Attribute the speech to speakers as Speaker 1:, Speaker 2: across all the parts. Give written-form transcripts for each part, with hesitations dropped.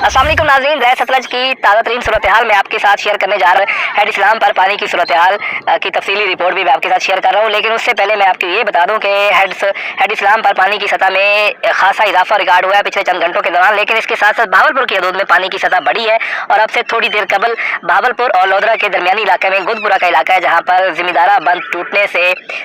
Speaker 1: अस्सलाम वालेकुम नाज़रीन, दरिया सतलज की ताज़ा तरीन सूरत हाल मैं आपके साथ शेयर करने जा रहा हूँ। हेड इस्लाम पर पानी की सूरत हाल की तफसीली रिपोर्ट भी मैं आपके साथ शेयर कर रहा हूँ। लेकिन उससे पहले मैं आपको ये बता दूँ कि हेड इस्लाम पर पानी की सतह में खासा इजाफा रिकॉर्ड हुआ है पिछले चंद घंटों के दौरान। लेकिन इसके साथ साथ बहावलपुर की हदूद में पानी की सतह बढ़ी है और अब से थोड़ी देर कबल बहावलपुर और लोधरा के दरमियानी इलाके में गुदपुरा का इलाका है, जहाँ पर जिमीदारा बंद टूटने से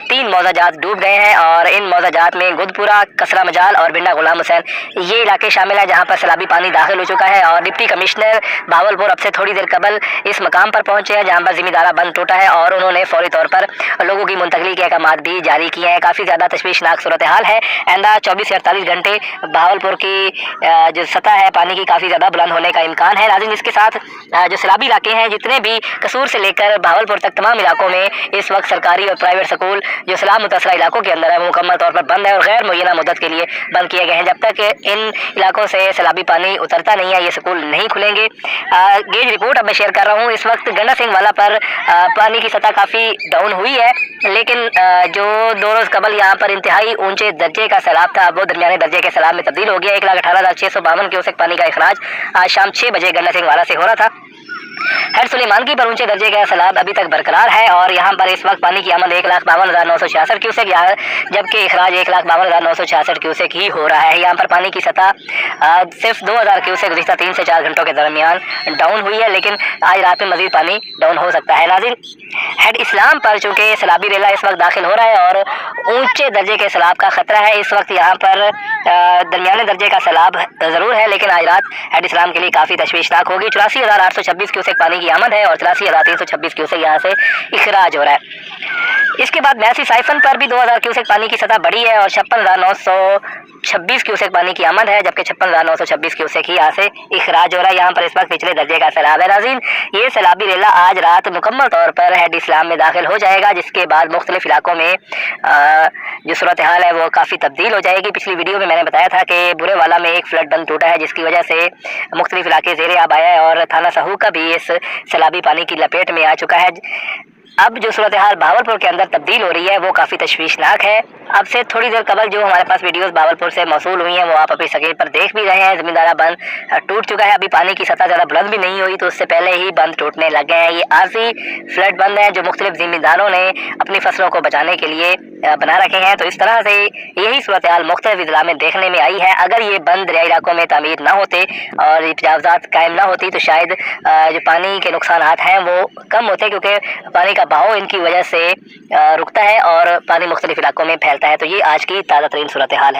Speaker 1: 3 मौजाजात डूब गए हैं। और इन मौजाजात में गुदपुरा, कसरा मजाल और बिंडा गुलाम हुसैन ये इलाके शामिल हैं, जहाँ पर सैलाबी पानी दाखिल हो चुका है। और डिप्टी कमिश्नर बहावलपुर अब से थोड़ी देर कबल इस मकाम पर पहुंचे हैं, जहाँ पर जिमीदारा बंद टूटा है और उन्होंने फौरी तौर पर लोगों की मुंतकली के अहकाम भी जारी किए हैं। काफ़ी ज़्यादा तशवीशनाक सूरत हाल है। आइंदा 24 से 48 घंटे बहावलपुर की जो सतह है पानी की काफ़ी ज़्यादा बुलंद होने का इम्कान है। नाज़रीन, इसके साथ जो सैलाबी इलाके हैं, जितने भी कसूर से लेकर बहावलपुर तक तमाम इलाकों में इस वक्त सरकारी और प्राइवेट स्कूल जो सैलाब मुतासरा इलाकों के अंदर है वो मुकम्मल तौर पर बंद है और गैर मुय्यना मुद्दत के लिए बंद किए गए हैं। जब तक इन इलाकों से सैलाबी पानी उतरता नहीं है ये स्कूल नहीं खुलेंगे। गेज रिपोर्ट अब मैं शेयर कर रहा हूँ। इस वक्त गंडा सिंह वाला पर पानी की सतह काफ़ी डाउन हुई है, लेकिन जो 2 रोज़ कबल यहाँ पर इंतहाई ऊंचे दर्जे का सैलाब था वो दरमियाने दर्जे के सैलाब में तब्दील हो गया। 1,18,652 क्यूसेक पानी का अखराज आज शाम 6 बजे गंडा सिंह वाला से हो रहा था। हेड सुलेमान की पर ऊंचे दर्जे का सैलाब अभी तक बरकरार है और यहाँ पर इस वक्त पानी की आमद 1,52,966 क्यूसेक, जबकि अखराज 1,52,966 क्यूसेक ही हो रहा है। यहाँ पर पानी की सतह सिर्फ 2,000 क्यूसेक गुज़िश्ता 3 से 4 घंटों के दरमियान डाउन हुई है, लेकिन आज रात में मजीद पानी डाउन हो सकता है। नाज़रीन, हेड इस्लाम पर चूँकि सैलाबी रेला इस वक्त दाखिल हो रहा है और ऊंचे दर्जे के सैलाब का ख़तरा है, इस वक्त यहाँ पर दरमियाने दर्जे का सैलाब ज़रूर है, लेकिन आज रात हेड इस्लाम के लिए काफ़ी तशवीशनाक होगी। 84,826 क्यूसेक पानी की आमद है और 83,326 क्यूसेक यहाँ से इखराज हो रहा है। इसके बाद मैसी साइफन पर भी 2,000 क्यूसेक पानी की सतह बढ़ी है और 56,926 क्यूसेक पानी की आमद है, जबकि 56,926 क्यूसेक ही यहाँ से इखराज हो रहा है। यहाँ पर इस वक्त पिछले दर्जे का सैलाब है। नाज़रीन, ये सैलाबी रेला आज रात मुकम्मल तौर पर हेड इस्लाम में दाखिल हो जाएगा, जिसके बाद मुख्तलिफ इलाकों में जो सूरत हाल है वो काफ़ी तब्दील हो जाएगी। पिछली वीडियो में मैंने बताया था कि बुरे वाला में एक फ्लड बंद टूटा है, जिसकी वजह से मुख्तलिफ इलाके ज़ेरे आब आया है और थाना सहू का भी इस सैलाबी पानी की लपेट में आ चुका है। अब जो सूरत हाल बहावलपुर के अंदर तब्दील हो रही है वो काफ़ी तशवीशनाक है। अब से थोड़ी देर कबल जो हमारे पास वीडियोस बहावलपुर से मौसूल हुई हैं वो आप अपनी स्क्रीन पर देख भी रहे हैं। ज़मींदारा बंद टूट चुका है, अभी पानी की सतह ज़्यादा बुलंद भी नहीं हुई तो उससे पहले ही बंद टूटने लग गए हैं। ये आर्जी फ्लड बंद है जो मुख्तलिफ ज़मींदारों ने अपनी फसलों को बचाने के लिए बना रखे हैं। तो इस तरह से यही सूरत हाल मुख्तलिफ अजला में देखने में आई है। अगर ये बंद दरियाई इलाकों में तामीर ना होते और ये तजावज़ात कायम ना होती तो शायद जो पानी के नुकसानात हैं वो कम होते, क्योंकि पानी का बहाव इनकी वजह से रुकता है और पानी मुख्तलिफ इलाकों में फैलता है। तो ये आज की ताज़ा तरीन सूरत हाल है।